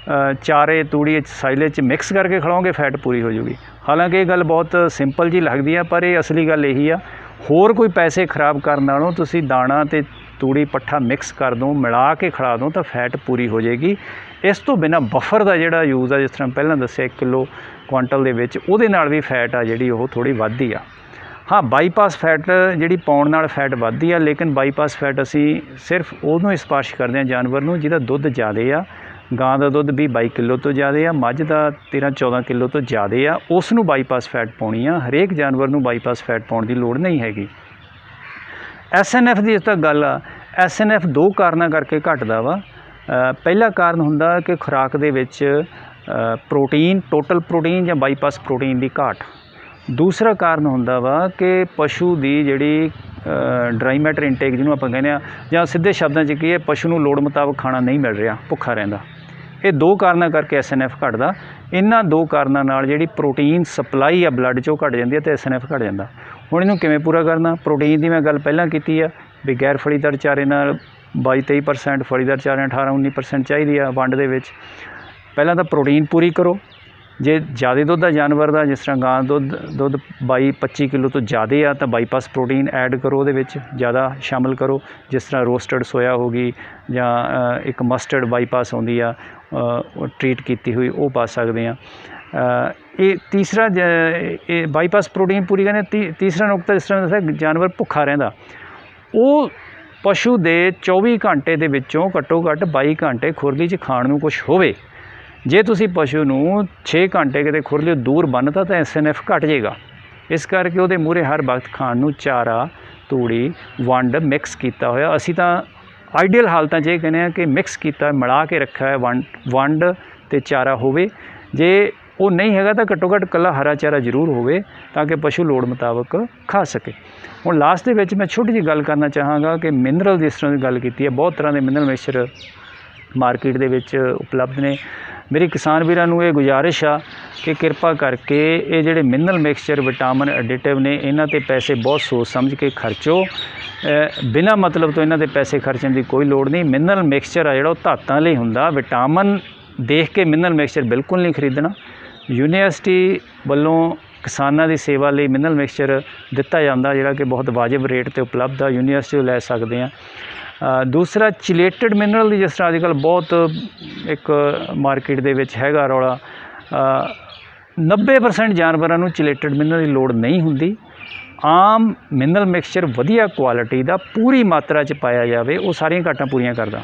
ਚਾਰੇ ਤੂੜੀ ਸਾਈਲੇਜ 'ਚ ਮਿਕਸ ਕਰਕੇ ਖਿਲਾਓਗੇ, ਫੈਟ ਪੂਰੀ ਹੋ ਜੂਗੀ। ਹਾਲਾਂਕਿ ਇਹ ਗੱਲ ਬਹੁਤ ਸਿੰਪਲ ਜੀ ਲੱਗਦੀ ਆ, ਪਰ ਇਹ ਅਸਲੀ ਗੱਲ ਇਹੀ ਆ। ਹੋਰ ਕੋਈ ਪੈਸੇ ਖਰਾਬ ਕਰਨ ਨਾਲੋਂ ਤੁਸੀਂ ਦਾਣਾ ਅਤੇ ਤੂੜੀ ਪੱਠਾ ਮਿਕਸ ਕਰ ਦਿਓ, ਮਿਲਾ ਕੇ ਖਿਲਾ ਦਿਓ, ਤਾਂ ਫੈਟ ਪੂਰੀ ਹੋ ਜਾਏਗੀ। ਇਸ ਤੋਂ ਬਿਨਾਂ ਬਫਰ ਦਾ ਜਿਹੜਾ ਯੂਜ਼ ਆ, ਜਿਸ ਤਰ੍ਹਾਂ ਪਹਿਲਾਂ ਦੱਸਿਆ 1 ਕਿਲੋ ਕੁਆਂਟਲ ਦੇ ਵਿੱਚ, ਉਹਦੇ ਨਾਲ ਵੀ ਫੈਟ ਆ ਜਿਹੜੀ ਉਹ ਥੋੜ੍ਹੀ ਵੱਧਦੀ ਆ। ਹਾਂ, ਬਾਈਪਾਸ ਫੈਟ ਜਿਹੜੀ ਪਾਉਣ ਨਾਲ ਫੈਟ ਵੱਧਦੀ ਆ, ਲੇਕਿਨ ਬਾਈਪਾਸ ਫੈਟ ਅਸੀਂ ਸਿਰਫ ਉਹਨੂੰ ਸਪਾਰਸ਼ ਕਰਦੇ ਹਾਂ ਜਾਨਵਰ ਨੂੰ ਜਿਹਦਾ ਦੁੱਧ ਜ਼ਿਆਦਾ ਆ। ਗਾਂ ਦਾ ਦੁੱਧ 20-22 ਕਿਲੋ ਤੋਂ ਜ਼ਿਆਦਾ ਆ, ਮੱਝ ਦਾ 13-14 ਕਿਲੋ ਤੋਂ ਜ਼ਿਆਦਾ ਆ, ਉਸ ਨੂੰ ਬਾਈਪਾਸ ਫੈਟ ਪਾਉਣੀ ਆ। ਹਰੇਕ ਜਾਨਵਰ ਨੂੰ ਬਾਈਪਾਸ ਫੈਟ ਪਾਉਣ ਦੀ ਲੋੜ ਨਹੀਂ ਹੈਗੀ। SNF ਦੀ ਇਸ ਤੱਕ ਗੱਲ ਆ, SNF 2 ਕਾਰਨਾਂ ਕਰਕੇ ਘਟਦਾ ਵਾ। ਪਹਿਲਾ ਕਾਰਨ ਹੁੰਦਾ ਕਿ ਖੁਰਾਕ ਦੇ ਵਿੱਚ ਪ੍ਰੋਟੀਨ, ਟੋਟਲ ਪ੍ਰੋਟੀਨ ਜਾਂ ਬਾਈਪਾਸ ਪ੍ਰੋਟੀਨ ਦੀ ਘਾਟ। ਦੂਸਰਾ ਕਾਰਨ ਹੁੰਦਾ ਵਾ ਕਿ ਪਸ਼ੂ ਦੀ ਜਿਹੜੀ ਡਰਾਈ ਮੈਟਰ ਇਨਟੇਕ ਜਿਹਨੂੰ ਆਪਾਂ ਕਹਿੰਦੇ ਆ, ਜਾਂ ਸਿੱਧੇ ਸ਼ਬਦਾਂ 'ਚ ਕੀ ਹੈ, ਪਸ਼ੂ ਨੂੰ ਲੋੜ ਮੁਤਾਬਕ ਖਾਣਾ ਨਹੀਂ ਮਿਲ ਰਿਹਾ, ਭੁੱਖਾ ਰਹਿੰਦਾ। ਇਹ 2 ਕਾਰਨਾਂ ਕਰਕੇ SNF ਘਟਦਾ। ਇਹਨਾਂ 2 ਕਾਰਨਾਂ ਨਾਲ ਜਿਹੜੀ ਪ੍ਰੋਟੀਨ ਸਪਲਾਈ ਆ ਬਲੱਡ 'ਚੋਂ ਘਟ ਜਾਂਦੀ ਹੈ ਅਤੇ SNF ਘਟ ਜਾਂਦਾ। ਹੁਣ ਇਹਨੂੰ ਕਿਵੇਂ ਪੂਰਾ ਕਰਨਾ? ਪ੍ਰੋਟੀਨ ਦੀ ਮੈਂ ਗੱਲ ਪਹਿਲਾਂ ਕੀਤੀ ਆ ਵੀ ਗੈਰ ਫਲੀਦਾਰ ਚਾਰੇ ਨਾਲ 22-23%, ਫਲੀਦਾਰ ਚਾਰੇ 18-19% ਚਾਹੀਦੀ ਆ ਵੰਡ ਦੇ ਵਿੱਚ। ਪਹਿਲਾਂ ਤਾਂ ਪ੍ਰੋਟੀਨ ਪੂਰੀ ਕਰੋ। ਜੇ ਜ਼ਿਆਦਾ ਦੁੱਧ ਆ ਜਾਨਵਰ ਦਾ, ਜਿਸ ਤਰ੍ਹਾਂ ਗਾਂ ਦੁੱਧ 22-25 ਕਿਲੋ ਤੋਂ ਜ਼ਿਆਦਾ ਆ, ਤਾਂ ਬਾਈਪਾਸ ਪ੍ਰੋਟੀਨ ਐਡ ਕਰੋ, ਉਹਦੇ ਵਿੱਚ ਜ਼ਿਆਦਾ ਸ਼ਾਮਿਲ ਕਰੋ। ਜਿਸ ਤਰ੍ਹਾਂ ਰੋਸਟਡ ਸੋਇਆ ਹੋ ਗਈ, ਜਾਂ ਇੱਕ ਮਸਟਰਡ ਬਾਈਪਾਸ ਆਉਂਦੀ ਆ ਟਰੀਟ ਕੀਤੀ ਹੋਈ, ਉਹ ਪਾ ਸਕਦੇ ਆ। ਇਹ ਤੀਸਰਾ ਇਹ ਬਾਈਪਾਸ ਪ੍ਰੋਟੀਨ ਪੂਰੀ ਕਰਨੀ। ਤੀਸਰਾ ਨੁਕਤਾ, ਜਿਸ ਤਰ੍ਹਾਂ ਦੱਸਿਆ ਜਾਨਵਰ ਭੁੱਖਾ ਰਹਿੰਦਾ, ਉਹ ਪਸ਼ੂ ਦੇ 24 ਘੰਟੇ ਦੇ ਵਿੱਚੋਂ ਘੱਟੋ ਘੱਟ 22 ਘੰਟੇ ਖੁਰਲੀ 'ਚ ਖਾਣ ਨੂੰ ਕੁਛ ਹੋਵੇ। ਜੇ ਤੁਸੀਂ ਪਸ਼ੂ ਨੂੰ 6 ਘੰਟੇ ਕਿਤੇ ਖੁਰਲੀ ਦੂਰ ਬੰਨ੍ਹਤਾ ਤਾਂ SNF ਘਟ ਜਾਏਗਾ। ਇਸ ਕਰਕੇ ਉਹਦੇ ਮੂਹਰੇ ਹਰ ਵਕਤ ਖਾਣ ਨੂੰ ਚਾਰਾ, ਤੂੜੀ, ਵੰਡ ਮਿਕਸ ਕੀਤਾ ਹੋਇਆ। ਅਸੀਂ ਤਾਂ ਆਈਡੀਅਲ ਹਾਲਤਾਂ 'ਚ ਇਹ ਕਹਿੰਦੇ ਹਾਂ ਕਿ ਮਿਕਸ ਕੀਤਾ, ਮਿਲਾ ਕੇ ਰੱਖਿਆ ਹੈ, ਵੰਡ ਅਤੇ ਚਾਰਾ ਹੋਵੇ। ਜੇ ਉਹ ਨਹੀਂ ਹੈਗਾ ਤਾਂ ਘੱਟੋ ਘੱਟ ਇਕੱਲਾ ਹਰਾ ਚਾਰਾ ਜ਼ਰੂਰ ਹੋਵੇ, ਤਾਂ ਕਿ ਪਸ਼ੂ ਲੋੜ ਮੁਤਾਬਕ ਖਾ ਸਕੇ। ਹੁਣ ਲਾਸਟ ਦੇ ਵਿੱਚ ਮੈਂ ਛੋਟੀ ਜਿਹੀ ਗੱਲ ਕਰਨਾ ਚਾਹਾਂਗਾ ਕਿ ਮਿਨਰਲ, ਜਿਸ ਤਰ੍ਹਾਂ ਦੀ ਗੱਲ ਕੀਤੀ ਹੈ, ਬਹੁਤ ਤਰ੍ਹਾਂ ਦੇ ਮਿਨਰਲ ਮਿਕਸਚਰ ਮਾਰਕੀਟ ਦੇ ਵਿੱਚ ਉਪਲਬਧ ਨੇ। ਮੇਰੀ ਕਿਸਾਨ ਵੀਰਾਂ ਨੂੰ ਇਹ ਗੁਜ਼ਾਰਿਸ਼ ਆ ਕਿ ਕਿਰਪਾ ਕਰਕੇ ਇਹ ਜਿਹੜੇ ਮਿਨਰਲ ਮਿਕਸਚਰ, ਵਿਟਾਮਿਨ, ਐਡੀਟਿਵ ਨੇ, ਇਹਨਾਂ 'ਤੇ ਪੈਸੇ ਬਹੁਤ ਸੋਚ ਸਮਝ ਕੇ ਖਰਚੋ। ਬਿਨਾਂ ਮਤਲਬ ਤੋਂ ਇਹਨਾਂ 'ਤੇ ਪੈਸੇ ਖਰਚਣ ਦੀ ਕੋਈ ਲੋੜ ਨਹੀਂ। ਮਿਨਰਲ ਮਿਕਸਚਰ ਆ ਜਿਹੜਾ ਉਹ ਧਾਤਾਂ ਲਈ ਹੁੰਦਾ। ਵਿਟਾਮਿਨ ਦੇਖ ਕੇ ਮਿਨਰਲ ਮਿਕਸਚਰ ਬਿਲਕੁਲ ਨਹੀਂ ਖਰੀਦਣਾ। ਯੂਨੀਵਰਸਿਟੀ ਵੱਲੋਂ ਕਿਸਾਨਾਂ ਦੀ ਸੇਵਾ ਲਈ ਮਿਨਰਲ ਮਿਕਸਚਰ ਦਿੱਤਾ ਜਾਂਦਾ, ਜਿਹੜਾ ਕਿ ਬਹੁਤ ਵਾਜਿਬ ਰੇਟ 'ਤੇ ਉਪਲਬਧ ਆ, ਯੂਨੀਵਰਸਿਟੀ ਤੋਂ ਲੈ ਸਕਦੇ ਆ। ਦੂਸਰਾ ਚਿਲੇਟਡ ਮਿਨਰਲ ਦੀ, ਜਿਸ ਤਰ੍ਹਾਂ ਅੱਜ ਕੱਲ੍ਹ ਬਹੁਤ ਇੱਕ ਮਾਰਕੀਟ ਦੇ ਵਿੱਚ ਹੈਗਾ ਰੌਲਾ। 90% ਜਾਨਵਰਾਂ ਨੂੰ ਚਿਲੇਟਡ ਮਿਨਰਲ ਦੀ ਲੋੜ ਨਹੀਂ ਹੁੰਦੀ। ਆਮ ਮਿਨਰਲ ਮਿਕਸਚਰ ਵਧੀਆ ਕੁਆਲਿਟੀ ਦਾ ਪੂਰੀ ਮਾਤਰਾ 'ਚ ਪਾਇਆ ਜਾਵੇ, ਉਹ ਸਾਰੀਆਂ ਘਾਟਾਂ ਪੂਰੀਆਂ ਕਰਦਾ।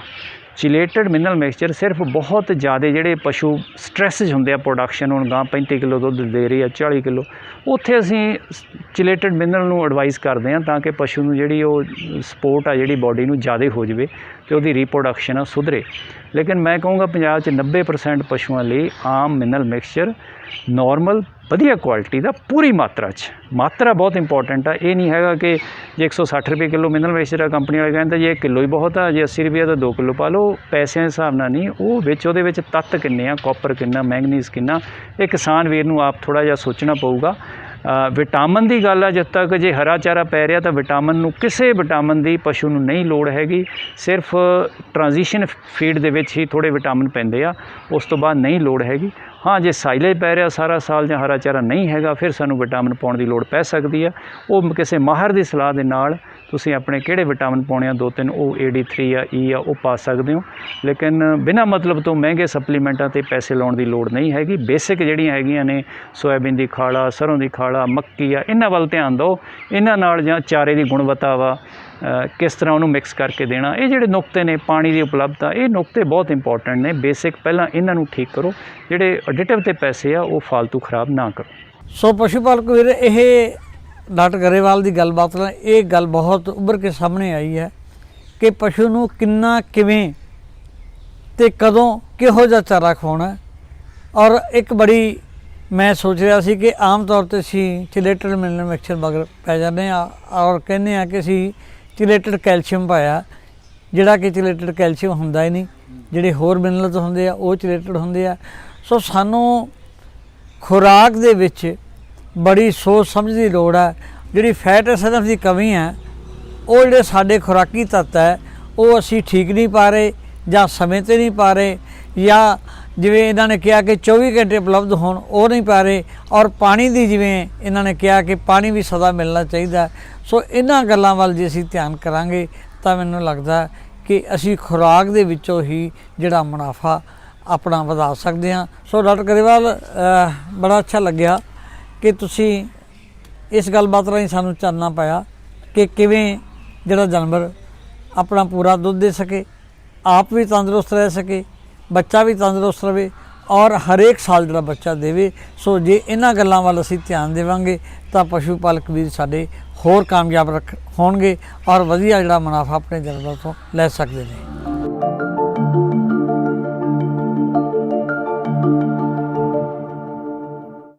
ਚਿਲੇਟਡ ਮਿਨਰਲ ਮਿਕਸਚਰ ਸਿਰਫ ਬਹੁਤ ਜ਼ਿਆਦਾ ਜਿਹੜੇ ਪਸ਼ੂ ਸਟ੍ਰੈਸ 'ਚ ਹੁੰਦੇ ਆ, ਪ੍ਰੋਡਕਸ਼ਨ, ਹੁਣ ਗਾਂ 35 ਕਿਲੋ ਦੁੱਧ ਦੇ ਰਹੀ ਆ, 40 ਕਿਲੋ, ਉੱਥੇ ਅਸੀਂ ਚਿਲੇਟਡ ਮਿਨਰਲ ਨੂੰ ਐਡਵਾਈਜ਼ ਕਰਦੇ ਹਾਂ, ਤਾਂ ਕਿ ਪਸ਼ੂ ਨੂੰ ਜਿਹੜੀ ਉਹ ਸਪੋਰਟ ਆ ਜਿਹੜੀ ਬਾਡੀ ਨੂੰ ਜ਼ਿਆਦਾ ਹੋ ਜਾਵੇ ਅਤੇ ਉਹਦੀ ਰੀਪਰੋਡਕਸ਼ਨ ਆ ਸੁਧਰੇ। ਲੇਕਿਨ ਮੈਂ ਕਹੂੰਗਾ ਪੰਜਾਬ 'ਚ 90% ਪਸ਼ੂਆਂ ਲਈ ਆਮ ਮਿਨਰਲ ਮਿਕਸਚਰ ਨੋਰਮਲ ਵਧੀਆ ਕੁਆਲਿਟੀ ਦਾ ਪੂਰੀ ਮਾਤਰਾ 'ਚ। ਮਾਤਰਾ ਬਹੁਤ ਇੰਪੋਰਟੈਂਟ ਆ। ਇਹ ਨਹੀਂ ਹੈਗਾ ਕਿ ਜੇ 160 ਰੁਪਏ ਕਿਲੋ ਮਿਨਰਲ ਮਿਕਸਚਰ ਆ, ਕੰਪਨੀ ਵਾਲੇ ਕਹਿੰਦੇ ਜੇ 1 ਕਿਲੋ ਹੀ ਬਹੁਤ ਆ, ਜੇ 80 ਰੁਪਏ ਦਾ 2 ਕਿਲੋ ਪਾ ਲਓ। ਪੈਸਿਆਂ ਦੇ ਹਿਸਾਬ ਨਾਲ ਨਹੀਂ, ਉਹ ਵਿੱਚ ਉਹਦੇ ਵਿੱਚ ਤੱਤ ਕਿੰਨੇ ਆ, ਕਾਪਰ ਕਿੰਨਾ, ਮੈਂਗਨੀਜ਼ ਕਿੰਨਾ, ਇਹ ਕਿਸਾਨ ਵੀਰ ਨੂੰ ਆਪ ਥੋੜ੍ਹਾ ਜਿਹਾ ਸੋਚਣਾ ਪਊਗਾ। ਵਿਟਾਮਿਨ ਦੀ ਗੱਲ ਆ, ਜਦ ਤੱਕ ਜੇ ਹਰਾ ਚਾਰਾ ਪੈ ਰਿਹਾ ਤਾਂ ਵਿਟਾਮਿਨ ਨੂੰ, ਕਿਸੇ ਵਿਟਾਮਿਨ ਦੀ ਪਸ਼ੂ ਨੂੰ ਨਹੀਂ ਲੋੜ ਹੈਗੀ। ਸਿਰਫ ਟ੍ਰਾਂਜੀਸ਼ਨ ਫੀਡ ਦੇ ਵਿੱਚ ਹੀ ਥੋੜ੍ਹੇ ਵਿਟਾਮਿਨ ਪੈਂਦੇ ਆ, ਉਸ ਤੋਂ ਬਾਅਦ ਨਹੀਂ ਲੋੜ ਹੈਗੀ। ਹਾਂ, ਜੇ ਸਾਈਲੇਜ ਪੈ ਰਿਹਾ ਸਾਰਾ ਸਾਲ ਜਾਂ ਹਰਾ ਚਾਰਾ ਨਹੀਂ ਹੈਗਾ, ਫਿਰ ਸਾਨੂੰ ਵਿਟਾਮਿਨ ਪਾਉਣ ਦੀ ਲੋੜ ਪੈ ਸਕਦੀ ਆ। ਉਹ ਕਿਸੇ ਮਾਹਰ ਦੀ ਸਲਾਹ ਦੇ ਨਾਲ ਤੁਸੀਂ ਆਪਣੇ ਕਿਹੜੇ ਵਿਟਾਮਿਨ ਪਾਉਣੇ ਆ, 2-3 ਉਹ AD3 ਆ, E ਆ, ਉਹ ਪਾ ਸਕਦੇ ਹੋ। ਲੇਕਿਨ ਬਿਨਾਂ ਮਤਲਬ ਤੋਂ ਮਹਿੰਗੇ ਸਪਲੀਮੈਂਟਾਂ 'ਤੇ ਪੈਸੇ ਲਾਉਣ ਦੀ ਲੋੜ ਨਹੀਂ ਹੈਗੀ। ਬੇਸਿਕ ਜਿਹੜੀਆਂ ਹੈਗੀਆਂ ਨੇ, ਸੋਇਆਬੀਨ ਦੀ ਖਾਲਾ, ਸਰੋਂ ਦੀ ਖਾਲਾ, ਮੱਕੀ ਆ, ਇਹਨਾਂ ਵੱਲ ਧਿਆਨ ਦਿਓ। ਇਹਨਾਂ ਨਾਲ ਜਾਂ ਚਾਰੇ ਦੀ ਗੁਣਵੱਤਾ ਵਾ, ਕਿਸ ਤਰ੍ਹਾਂ ਉਹਨੂੰ ਮਿਕਸ ਕਰਕੇ ਦੇਣਾ, ਇਹ ਜਿਹੜੇ ਨੁਕਤੇ ਨੇ, ਪਾਣੀ ਦੀ ਉਪਲਬਧਤਾ, ਇਹ ਨੁਕਤੇ ਬਹੁਤ ਇੰਪੋਰਟੈਂਟ ਨੇ। ਬੇਸਿਕ ਪਹਿਲਾਂ ਇਹਨਾਂ ਨੂੰ ਠੀਕ ਕਰੋ, ਜਿਹੜੇ ਐਡੀਟਿਵ 'ਤੇ ਪੈਸੇ ਆ ਉਹ ਫਾਲਤੂ ਖਰਾਬ ਨਾ ਕਰੋ। ਸੋ ਪਸ਼ੂ ਪਾਲਕ ਵੀਰ, ਇਹ ਡਾਕਟਰ ਗਰੇਵਾਲ ਦੀ ਗੱਲਬਾਤ ਨਾਲ ਇਹ ਗੱਲ ਬਹੁਤ ਉੱਭਰ ਕੇ ਸਾਹਮਣੇ ਆਈ ਹੈ ਕਿ ਪਸ਼ੂ ਨੂੰ ਕਿੰਨਾ, ਕਿਵੇਂ ਤੇ ਕਦੋਂ ਕਿਹੋ ਜਿਹਾ ਚਾਰਾ ਖਵਾਉਣਾ। ਔਰ ਇੱਕ ਬੜੀ ਮੈਂ ਸੋਚ ਰਿਹਾ ਸੀ ਕਿ ਆਮ ਤੌਰ 'ਤੇ ਅਸੀਂ ਚਿਲੇਟਡ ਮਿਨਰਲ ਮਿਕਸਚਰ ਮਗਰ ਪੈ ਜਾਂਦੇ ਹਾਂ ਔਰ ਕਹਿੰਦੇ ਹਾਂ ਕਿ ਅਸੀਂ ਚਿਲੇਟਡ ਕੈਲਸ਼ੀਅਮ ਪਾਇਆ, ਜਿਹੜਾ ਕਿ ਚਿਲੇਟਡ ਕੈਲਸ਼ੀਅਮ ਹੁੰਦਾ ਹੀ ਨਹੀਂ। ਜਿਹੜੇ ਹੋਰ ਮਿਨਰਲਸ ਹੁੰਦੇ ਆ ਉਹ ਚਿਲੇਟਡ ਹੁੰਦੇ ਆ। ਸੋ ਸਾਨੂੰ ਖੁਰਾਕ ਦੇ ਵਿੱਚ ਬੜੀ ਸੋਚ ਸਮਝ ਦੀ ਲੋੜ ਹੈ। ਜਿਹੜੀ ਫੈਟ ਐਸਿਡਸ ਦੀ ਕਮੀ ਹੈ, ਉਹ ਜਿਹੜੇ ਸਾਡੇ ਖੁਰਾਕੀ ਤੱਤ ਹੈ ਉਹ ਅਸੀਂ ਠੀਕ ਨਹੀਂ ਪਾ ਰਹੇ, ਜਾਂ ਸਮੇਂ 'ਤੇ ਨਹੀਂ ਪਾ ਰਹੇ, ਜਾਂ ਜਿਵੇਂ ਇਹਨਾਂ ਨੇ ਕਿਹਾ ਕਿ 24 ਘੰਟੇ ਉਪਲਬਧ ਹੋਣ, ਉਹ ਨਹੀਂ ਪਾ ਰਹੇ। ਔਰ ਪਾਣੀ ਦੀ, ਜਿਵੇਂ ਇਹਨਾਂ ਨੇ ਕਿਹਾ ਕਿ ਪਾਣੀ ਵੀ ਸਦਾ ਮਿਲਣਾ ਚਾਹੀਦਾ। ਸੋ ਇਹਨਾਂ ਗੱਲਾਂ ਵੱਲ ਜੇ ਅਸੀਂ ਧਿਆਨ ਕਰਾਂਗੇ ਤਾਂ ਮੈਨੂੰ ਲੱਗਦਾ ਕਿ ਅਸੀਂ ਖੁਰਾਕ ਦੇ ਵਿੱਚੋਂ ਹੀ ਜਿਹੜਾ ਮੁਨਾਫਾ ਆਪਣਾ ਵਧਾ ਸਕਦੇ ਹਾਂ। ਸੋ ਡਾਕਟਰ ਗਰੇਵਾਲ, ਬੜਾ ਅੱਛਾ ਲੱਗਿਆ ਕਿ ਤੁਸੀਂ ਇਸ ਗੱਲਬਾਤ ਰਾਹੀਂ ਸਾਨੂੰ ਚਾਨਣਾ ਪਾਇਆ ਕਿ ਕਿਵੇਂ ਜਿਹੜਾ ਜਾਨਵਰ ਆਪਣਾ ਪੂਰਾ ਦੁੱਧ ਦੇ ਸਕੇ, ਆਪ ਵੀ ਤੰਦਰੁਸਤ ਰਹਿ ਸਕੇ, ਬੱਚਾ ਵੀ ਤੰਦਰੁਸਤ ਰਹੇ ਔਰ ਹਰੇਕ ਸਾਲ ਜਿਹੜਾ ਬੱਚਾ ਦੇਵੇ। ਸੋ ਜੇ ਇਹਨਾਂ ਗੱਲਾਂ ਵੱਲ ਅਸੀਂ ਧਿਆਨ ਦੇਵਾਂਗੇ ਤਾਂ ਪਸ਼ੂ ਪਾਲਕ ਵੀਰ ਸਾਡੇ ਹੋਰ ਕਾਮਯਾਬ ਹੋਣਗੇ ਔਰ ਵਧੀਆ ਜਿਹੜਾ ਮੁਨਾਫਾ ਆਪਣੇ ਜਾਨਵਰਾਂ ਤੋਂ ਲੈ ਸਕਦੇ ਨੇ।